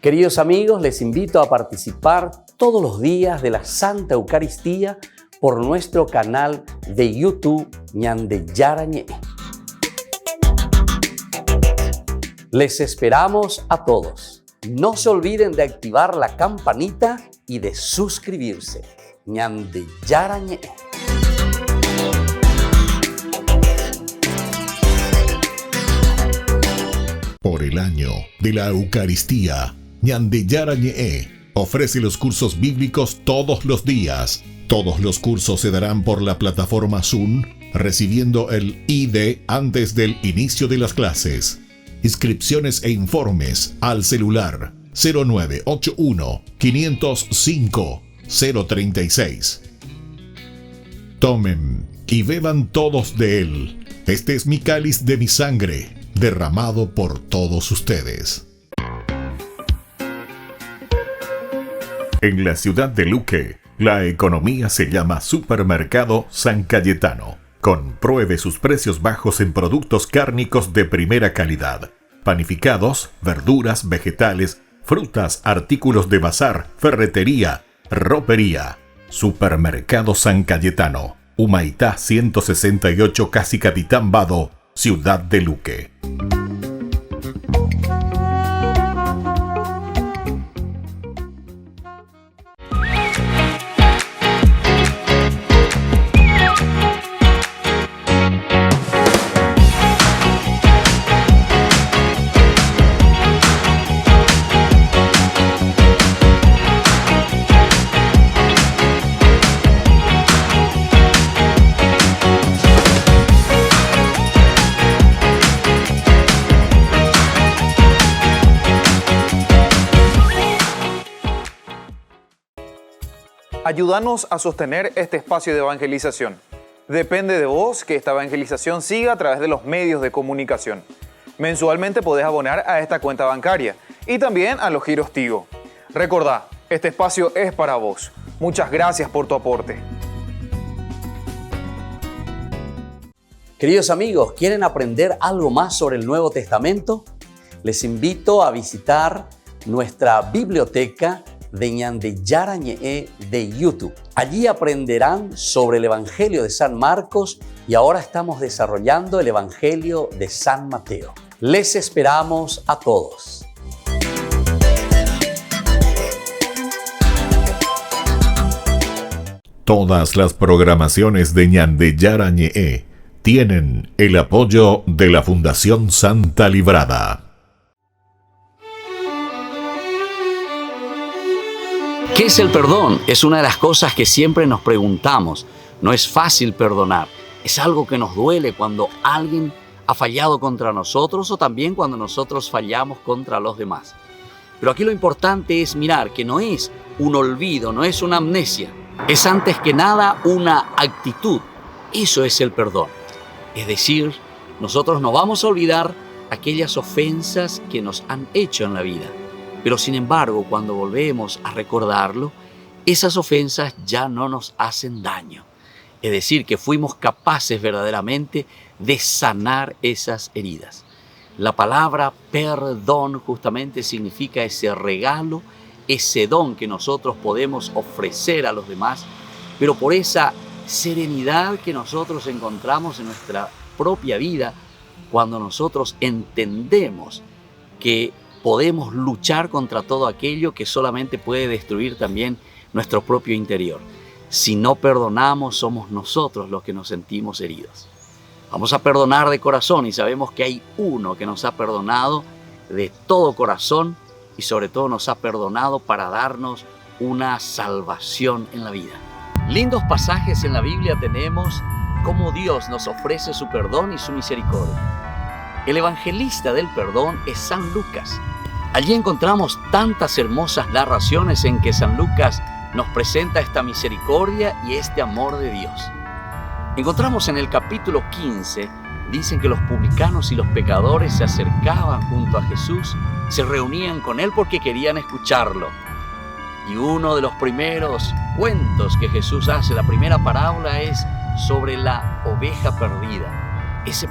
Queridos amigos, les invito a participar todos los días de la Santa Eucaristía por nuestro canal de YouTube ñan de Yarañe. Les esperamos a todos. No se olviden de activar la campanita y de suscribirse. ñan de Yarañe. Por el año de la Eucaristía, ñan de Yarañe ofrece los cursos bíblicos todos los días. Todos los cursos se darán por la plataforma Zoom, recibiendo el ID antes del inicio de las clases. Inscripciones e informes al celular 0981 505 036. Tomen y beban todos de él. Este es mi cáliz de mi sangre, derramado por todos ustedes. En la ciudad de Luque, la economía se llama Supermercado San Cayetano. Compruebe sus precios bajos en productos cárnicos de primera calidad. Panificados, verduras, vegetales, frutas, artículos de bazar, ferretería, ropería. Supermercado San Cayetano. Humaitá 168, Casi Capitán Vado, ciudad de Luque. Ayúdanos a sostener este espacio de evangelización. Depende de vos que esta evangelización siga a través de los medios de comunicación. Mensualmente podés abonar a esta cuenta bancaria y también a los giros Tigo. Recordá, este espacio es para vos. Muchas gracias por tu aporte. Queridos amigos, ¿quieren aprender algo más sobre el Nuevo Testamento? Les invito a visitar nuestra biblioteca de Ñande Yarañe de YouTube. Allí aprenderán sobre el Evangelio de San Marcos y ahora estamos desarrollando el Evangelio de San Mateo. Les esperamos a todos. Todas las programaciones de Ñande Yarañe tienen el apoyo de la Fundación Santa Librada. ¿Qué es el perdón? Es una de las cosas que siempre nos preguntamos. No es fácil perdonar. Es algo que nos duele cuando alguien ha fallado contra nosotros o también cuando nosotros fallamos contra los demás. Pero aquí lo importante es mirar que no es un olvido, no es una amnesia. Es antes que nada una actitud. Eso es el perdón. Es decir, nosotros no vamos a olvidar aquellas ofensas que nos han hecho en la vida. Pero sin embargo, cuando volvemos a recordarlo, esas ofensas ya no nos hacen daño. Es decir, que fuimos capaces verdaderamente de sanar esas heridas. La palabra perdón justamente significa ese regalo, ese don que nosotros podemos ofrecer a los demás, pero por esa serenidad que nosotros encontramos en nuestra propia vida, cuando nosotros entendemos que podemos luchar contra todo aquello que solamente puede destruir también nuestro propio interior. Si no perdonamos, somos nosotros los que nos sentimos heridos. Vamos a perdonar de corazón y sabemos que hay uno que nos ha perdonado de todo corazón y sobre todo nos ha perdonado para darnos una salvación en la vida. Lindos pasajes en la Biblia tenemos cómo Dios nos ofrece su perdón y su misericordia. El evangelista del perdón es San Lucas. Allí encontramos tantas hermosas narraciones en que San Lucas nos presenta esta misericordia y este amor de Dios. Encontramos en el capítulo 15, dicen que los publicanos y los pecadores se acercaban junto a Jesús, se reunían con Él porque querían escucharlo. Y uno de los primeros cuentos que Jesús hace, la primera parábola, es sobre la oveja perdida. Ese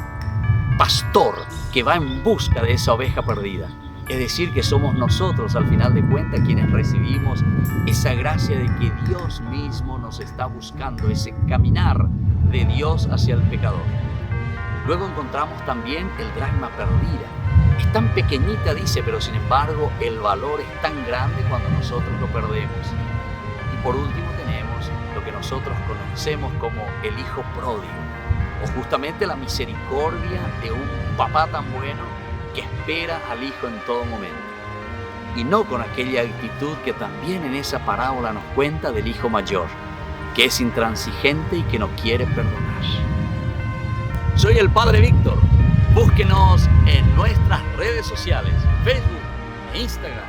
pastor que va en busca de esa oveja perdida. Es decir, que somos nosotros, al final de cuentas, quienes recibimos esa gracia de que Dios mismo nos está buscando, ese caminar de Dios hacia el pecador. Luego encontramos también el dracma perdida. Es tan pequeñita, dice, pero sin embargo el valor es tan grande cuando nosotros lo perdemos. Y por último tenemos lo que nosotros conocemos como el hijo pródigo, o justamente la misericordia de un papá tan bueno que espera al hijo en todo momento. Y no con aquella actitud que también en esa parábola nos cuenta del hijo mayor, que es intransigente y que no quiere perdonar. Soy el Padre Víctor. Búsquenos en nuestras redes sociales, Facebook e Instagram.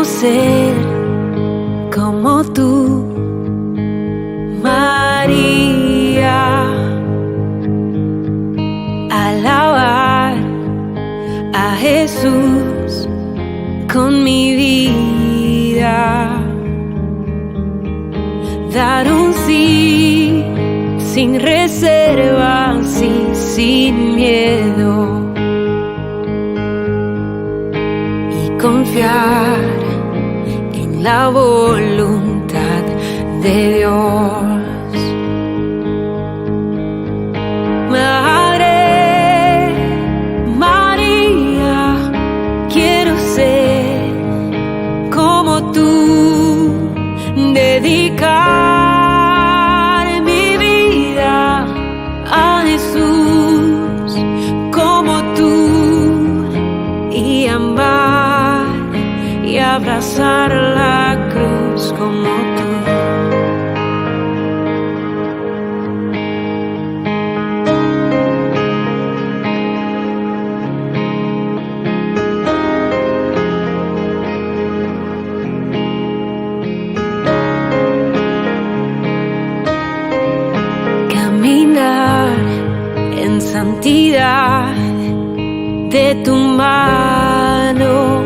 Ser como tú, María, alabar a Jesús con mi vida, dar un sí sin reservas y sin miedo y confiar la voluntad de Dios. Madre María, quiero ser como tú, dedicar mi vida a Jesús como tú y amar y abrazar la cruz como tú. santidad de tu mano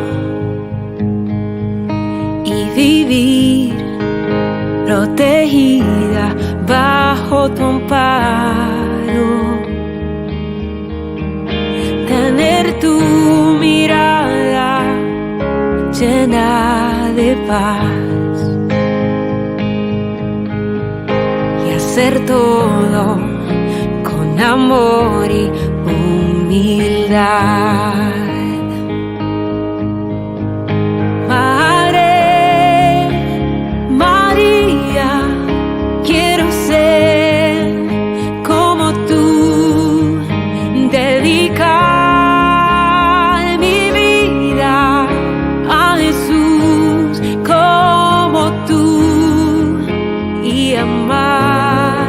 y vivir protegida bajo tu amparo. Tener tu mirada llena de paz y hacer todo con amor y humildad. Madre María, quiero ser como tú, dedicar mi vida a Jesús como tú y amar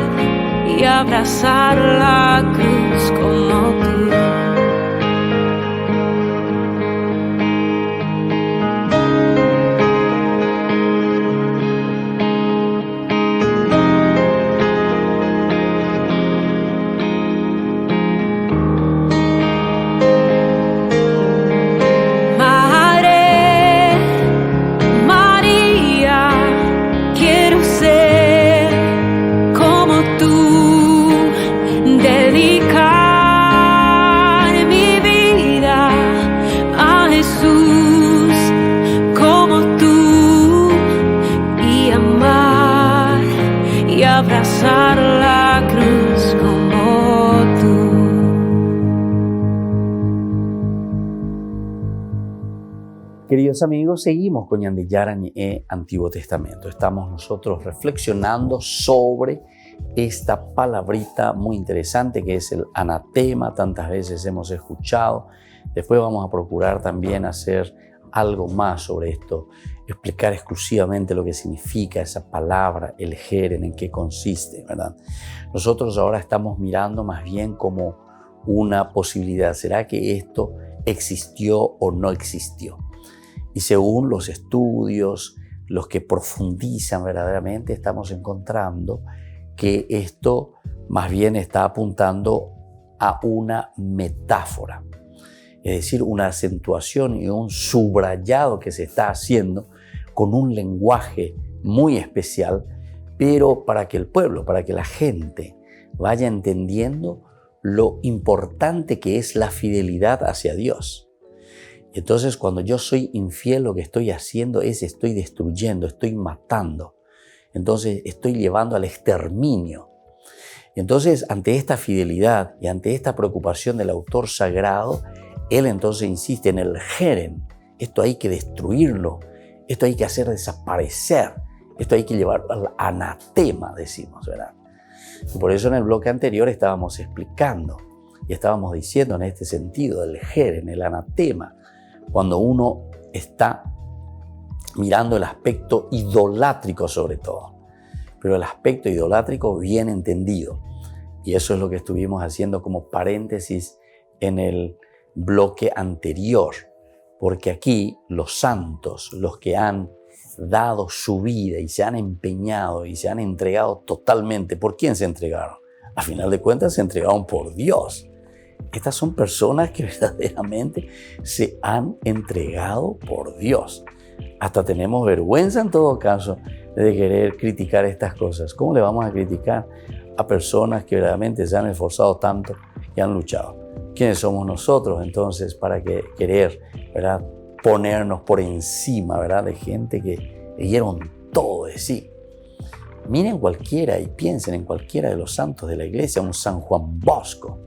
y abrazar la cruz como tú. Abrazar la cruz como tú. Queridos amigos, seguimos con Yandeyaran e Antiguo Testamento. Estamos nosotros reflexionando sobre esta palabrita muy interesante que es el anatema. Tantas veces hemos escuchado. Después vamos a procurar también hacer algo más sobre esto, explicar exclusivamente lo que significa esa palabra, el geren, en qué consiste, ¿verdad? Nosotros ahora estamos mirando más bien como una posibilidad. ¿Será que esto existió o no existió? Y según los estudios, los que profundizan verdaderamente, estamos encontrando que esto más bien está apuntando a una metáfora. Es decir, una acentuación y un subrayado que se está haciendo con un lenguaje muy especial, pero para que el pueblo, para que la gente vaya entendiendo lo importante que es la fidelidad hacia Dios. Entonces, cuando yo soy infiel, lo que estoy haciendo es estoy destruyendo, estoy matando. Entonces, estoy llevando al exterminio. Entonces, ante esta fidelidad y ante esta preocupación del autor sagrado, él entonces insiste en el geren. Esto hay que destruirlo, esto hay que hacer desaparecer, esto hay que llevarlo al anatema, decimos, ¿verdad? Y por eso en el bloque anterior estábamos explicando y estábamos diciendo en este sentido del geren, el anatema, cuando uno está mirando el aspecto idolátrico sobre todo, pero el aspecto idolátrico bien entendido. Y eso es lo que estuvimos haciendo como paréntesis en el bloque anterior, porque aquí los santos, los que han dado su vida y se han empeñado y se han entregado totalmente, ¿por quién se entregaron? A final de cuentas se entregaron por Dios. Estas son personas que verdaderamente se han entregado por Dios. Hasta tenemos vergüenza en todo caso de querer criticar estas cosas. ¿Cómo le vamos a criticar a personas que verdaderamente se han esforzado tanto y han luchado? ¿Quiénes somos nosotros entonces para querer, ¿verdad?, ponernos por encima, ¿verdad?, de gente que le dieron todo de sí? Miren cualquiera y piensen en cualquiera de los santos de la iglesia, un San Juan Bosco.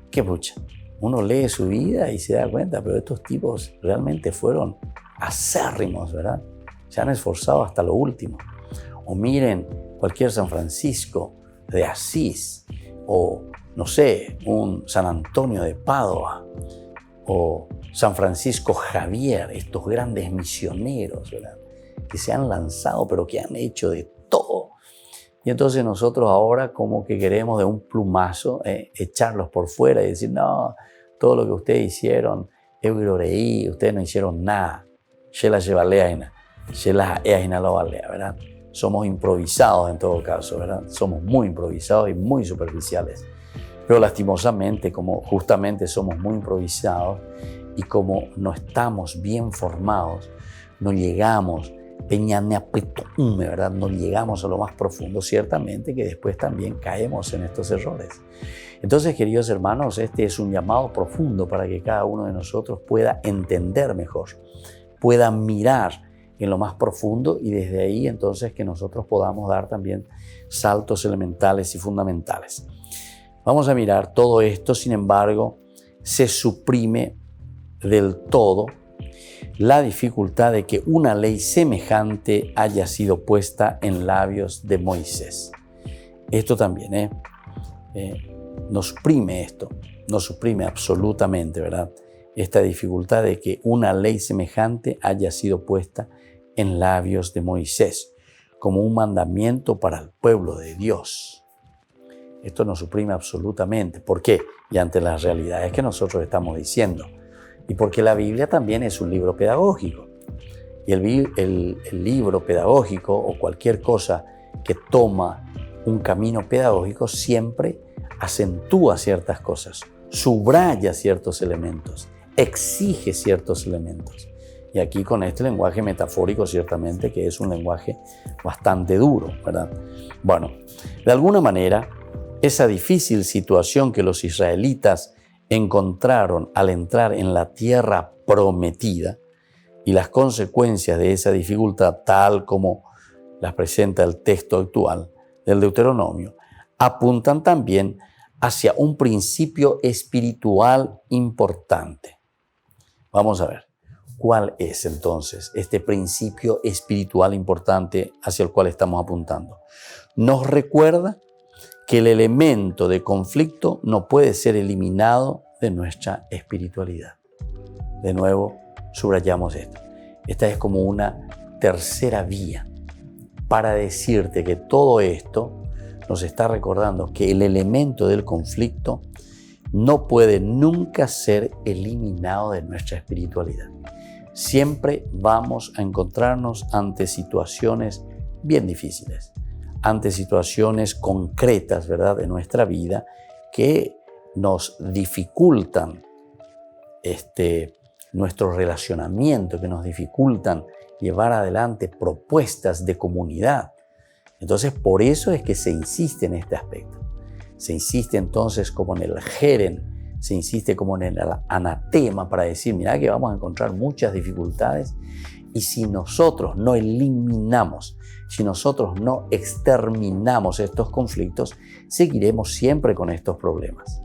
¡Qué pucha! Uno lee su vida y se da cuenta, pero estos tipos realmente fueron acérrimos, ¿verdad? Se han esforzado hasta lo último. O miren cualquier San Francisco de Asís, o no sé, un San Antonio de Padua, o San Francisco Javier, estos grandes misioneros, ¿verdad?, que se han lanzado, pero que han hecho de todo. Y entonces nosotros ahora como que queremos de un plumazo echarlos por fuera y decir, no, todo lo que ustedes hicieron, ustedes no hicieron nada. ¿Verdad? Somos improvisados en todo caso, ¿verdad? Somos muy improvisados y muy superficiales. Pero lastimosamente, como justamente somos muy improvisados y como no estamos bien formados, no llegamos, ¿verdad? No llegamos a lo más profundo, ciertamente que después también caemos en estos errores. Entonces, queridos hermanos, este es un llamado profundo para que cada uno de nosotros pueda entender mejor, pueda mirar en lo más profundo y desde ahí entonces que nosotros podamos dar también saltos elementales y fundamentales. Vamos a mirar todo esto, sin embargo, se suprime del todo la dificultad de que una ley semejante haya sido puesta en labios de Moisés. Esto también nos suprime esto, nos suprime absolutamente, ¿verdad? Esta dificultad de que una ley semejante haya sido puesta en labios de Moisés, como un mandamiento para el pueblo de Dios. Esto nos suprime absolutamente. ¿Por qué? Y ante las realidades que nosotros estamos diciendo. Y porque la Biblia también es un libro pedagógico. Y el libro pedagógico o cualquier cosa que toma un camino pedagógico siempre acentúa ciertas cosas, subraya ciertos elementos, exige ciertos elementos. Y aquí con este lenguaje metafórico ciertamente que es un lenguaje bastante duro, ¿verdad? Bueno, de alguna manera, esa difícil situación que los israelitas encontraron al entrar en la tierra prometida y las consecuencias de esa dificultad, tal como las presenta el texto actual del Deuteronomio, apuntan también hacia un principio espiritual importante. Vamos a ver, ¿cuál es entonces este principio espiritual importante hacia el cual estamos apuntando? Nos recuerda que el elemento de conflicto no puede ser eliminado de nuestra espiritualidad. De nuevo, subrayamos esto. Esta es como una tercera vía para decirte que todo esto nos está recordando que el elemento del conflicto no puede nunca ser eliminado de nuestra espiritualidad. Siempre vamos a encontrarnos ante situaciones bien difíciles, ante situaciones concretas, ¿verdad?, de nuestra vida que nos dificultan nuestro relacionamiento, que nos dificultan llevar adelante propuestas de comunidad. Entonces, por eso es que se insiste en este aspecto. Se insiste entonces como en el jeren, se insiste como en el anatema para decir, mira que vamos a encontrar muchas dificultades y si nosotros no eliminamos, si nosotros no exterminamos estos conflictos, seguiremos siempre con estos problemas.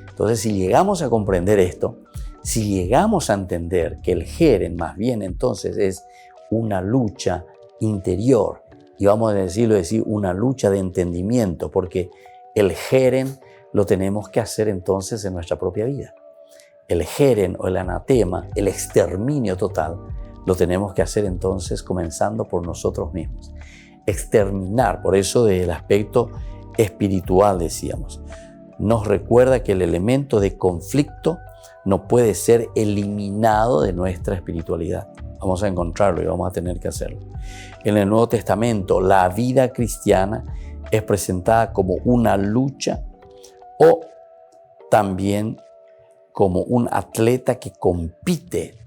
Entonces, si llegamos a comprender esto, si llegamos a entender que el jeren más bien entonces es una lucha interior, y vamos a decir una lucha de entendimiento, porque el jeren lo tenemos que hacer entonces en nuestra propia vida. El jeren o el anatema, el exterminio total, lo tenemos que hacer entonces comenzando por nosotros mismos. Exterminar, por eso del aspecto espiritual decíamos, nos recuerda que el elemento de conflicto no puede ser eliminado de nuestra espiritualidad. Vamos a encontrarlo y vamos a tener que hacerlo. En el Nuevo Testamento, la vida cristiana es presentada como una lucha o también como un atleta que compite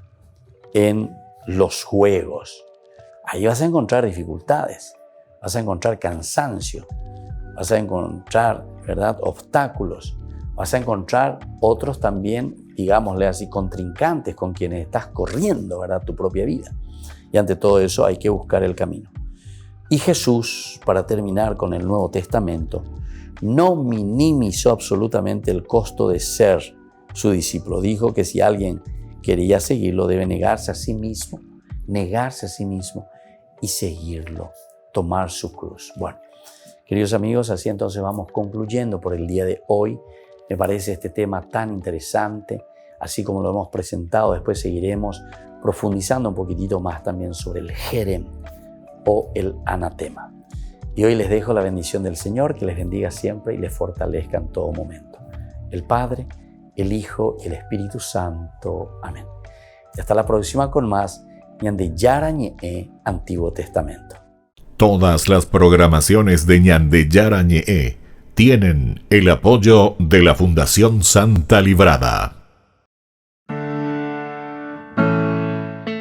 en los juegos. Ahí vas a encontrar dificultades, vas a encontrar cansancio, vas a encontrar, ¿verdad?, obstáculos, vas a encontrar otros también, digámosle así, contrincantes con quienes estás corriendo, ¿verdad?, tu propia vida. Y ante todo eso hay que buscar el camino. Y Jesús, para terminar con el Nuevo Testamento, no minimizó absolutamente el costo de ser su discípulo. Dijo que si alguien quería seguirlo, debe negarse a sí mismo y seguirlo, tomar su cruz. Bueno, queridos amigos, así entonces vamos concluyendo por el día de hoy. Me parece este tema tan interesante, así como lo hemos presentado. Después seguiremos profundizando un poquitito más también sobre el jeren o el anatema. Y hoy les dejo la bendición del Señor, que les bendiga siempre y les fortalezca en todo momento. El Padre, el Hijo y el Espíritu Santo. Amén. Y hasta la próxima con más Ñande Yarañe Antiguo Testamento. Todas las programaciones de Ñande Yarañe tienen el apoyo de la Fundación Santa Librada.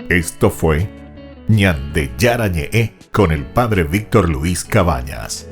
Esto fue Ñande Yarañe'e con el Padre Víctor Luis Cabañas.